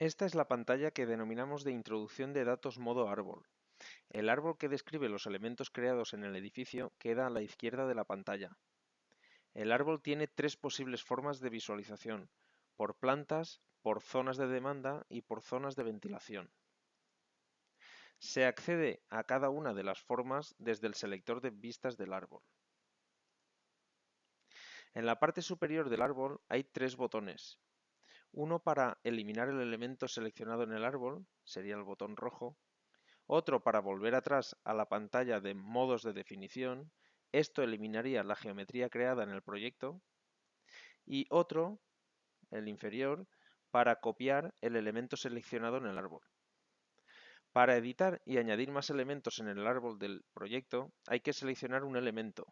Esta es la pantalla que denominamos de introducción de datos modo árbol. El árbol que describe los elementos creados en el edificio queda a la izquierda de la pantalla. El árbol tiene tres posibles formas de visualización: por plantas, por zonas de demanda y por zonas de ventilación. Se accede a cada una de las formas desde el selector de vistas del árbol. En la parte superior del árbol hay tres botones. Uno para eliminar el elemento seleccionado en el árbol, sería el botón rojo. Otro para volver atrás a la pantalla de modos de definición, esto eliminaría la geometría creada en el proyecto. Y otro, el inferior, para copiar el elemento seleccionado en el árbol. Para editar y añadir más elementos en el árbol del proyecto, hay que seleccionar un elemento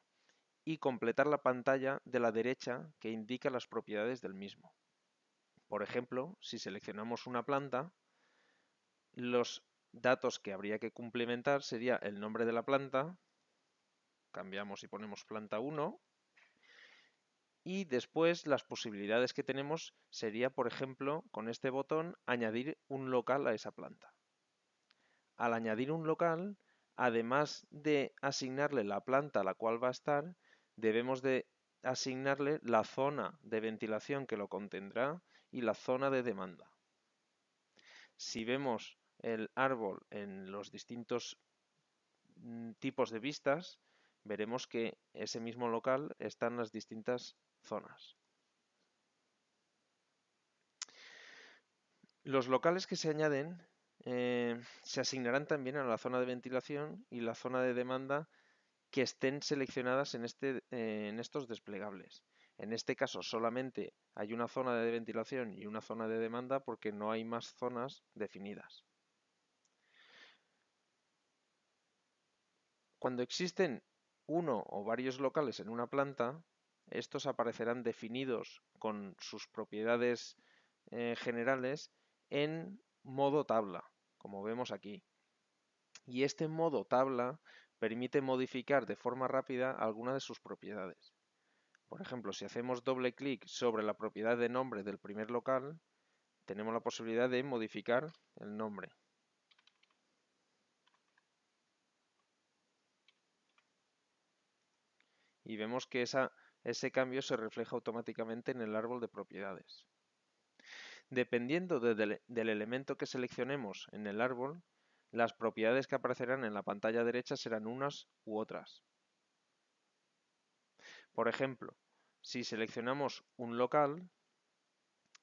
y completar la pantalla de la derecha que indica las propiedades del mismo. Por ejemplo, si seleccionamos una planta, los datos que habría que complementar sería el nombre de la planta, cambiamos y ponemos planta 1, y después las posibilidades que tenemos sería, por ejemplo, con este botón, añadir un local a esa planta. Al añadir un local, además de asignarle la planta a la cual va a estar, debemos de asignarle la zona de ventilación que lo contendrá y la zona de demanda. Si vemos el árbol en los distintos tipos de vistas, veremos que ese mismo local está en las distintas zonas. Los locales que se añaden se asignarán también a la zona de ventilación y la zona de demanda que estén seleccionadas en estos desplegables. En este caso solamente hay una zona de ventilación y una zona de demanda porque no hay más zonas definidas. Cuando existen uno o varios locales en una planta, estos aparecerán definidos con sus propiedades generales en modo tabla, como vemos aquí. Y este modo tabla permite modificar de forma rápida alguna de sus propiedades. Por ejemplo, si hacemos doble clic sobre la propiedad de nombre del primer local, tenemos la posibilidad de modificar el nombre. Y vemos que ese cambio se refleja automáticamente en el árbol de propiedades. Dependiendo del elemento que seleccionemos en el árbol, las propiedades que aparecerán en la pantalla derecha serán unas u otras. Por ejemplo, si seleccionamos un local,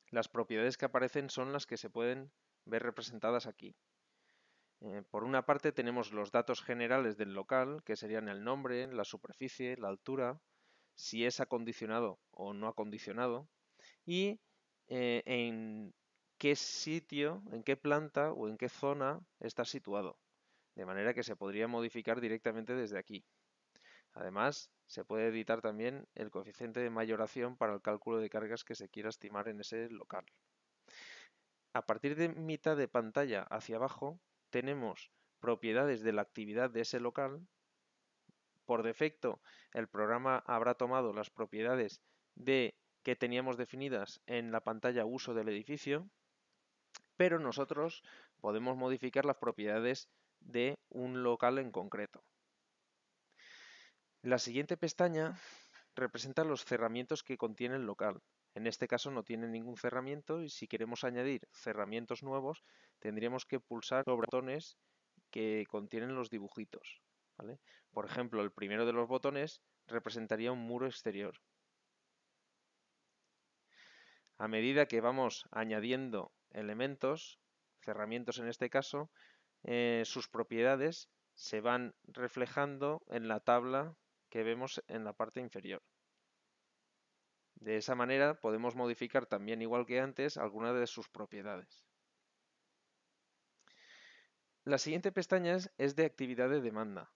las propiedades que aparecen son las que se pueden ver representadas aquí. Por una parte tenemos los datos generales del local, que serían el nombre, la superficie, la altura, si es acondicionado o no acondicionado, y en qué sitio, en qué planta o en qué zona está situado, de manera que se podría modificar directamente desde aquí. Además, se puede editar también el coeficiente de mayoración para el cálculo de cargas que se quiera estimar en ese local. A partir de mitad de pantalla hacia abajo tenemos propiedades de la actividad de ese local. Por defecto, el programa habrá tomado las propiedades que teníamos definidas en la pantalla uso del edificio, pero nosotros podemos modificar las propiedades de un local en concreto. La siguiente pestaña representa los cerramientos que contiene el local. En este caso no tiene ningún cerramiento y si queremos añadir cerramientos nuevos tendríamos que pulsar sobre botones que contienen los dibujitos, ¿vale? Por ejemplo, el primero de los botones representaría un muro exterior. A medida que vamos añadiendo elementos, cerramientos en este caso, sus propiedades se van reflejando en la tabla que vemos en la parte inferior. De esa manera podemos modificar también, igual que antes, algunas de sus propiedades. La siguiente pestaña es de actividad de demanda.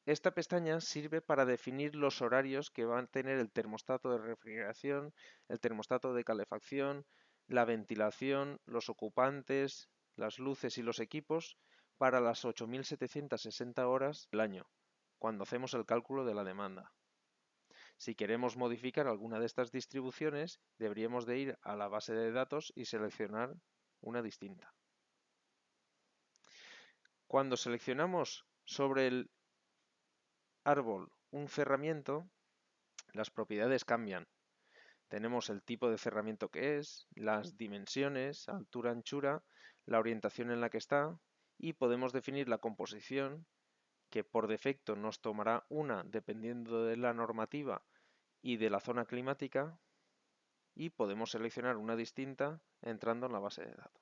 Esta pestaña sirve para definir los horarios que van a tener el termostato de refrigeración, el termostato de calefacción, la ventilación, los ocupantes, las luces y los equipos para las 8.760 horas del año, cuando hacemos el cálculo de la demanda. Si queremos modificar alguna de estas distribuciones, deberíamos de ir a la base de datos y seleccionar una distinta. Cuando seleccionamos sobre el árbol un cerramiento, las propiedades cambian. Tenemos el tipo de cerramiento que es, las dimensiones, altura, anchura, la orientación en la que está y podemos definir la composición, que por defecto nos tomará una dependiendo de la normativa y de la zona climática, y podemos seleccionar una distinta entrando en la base de datos.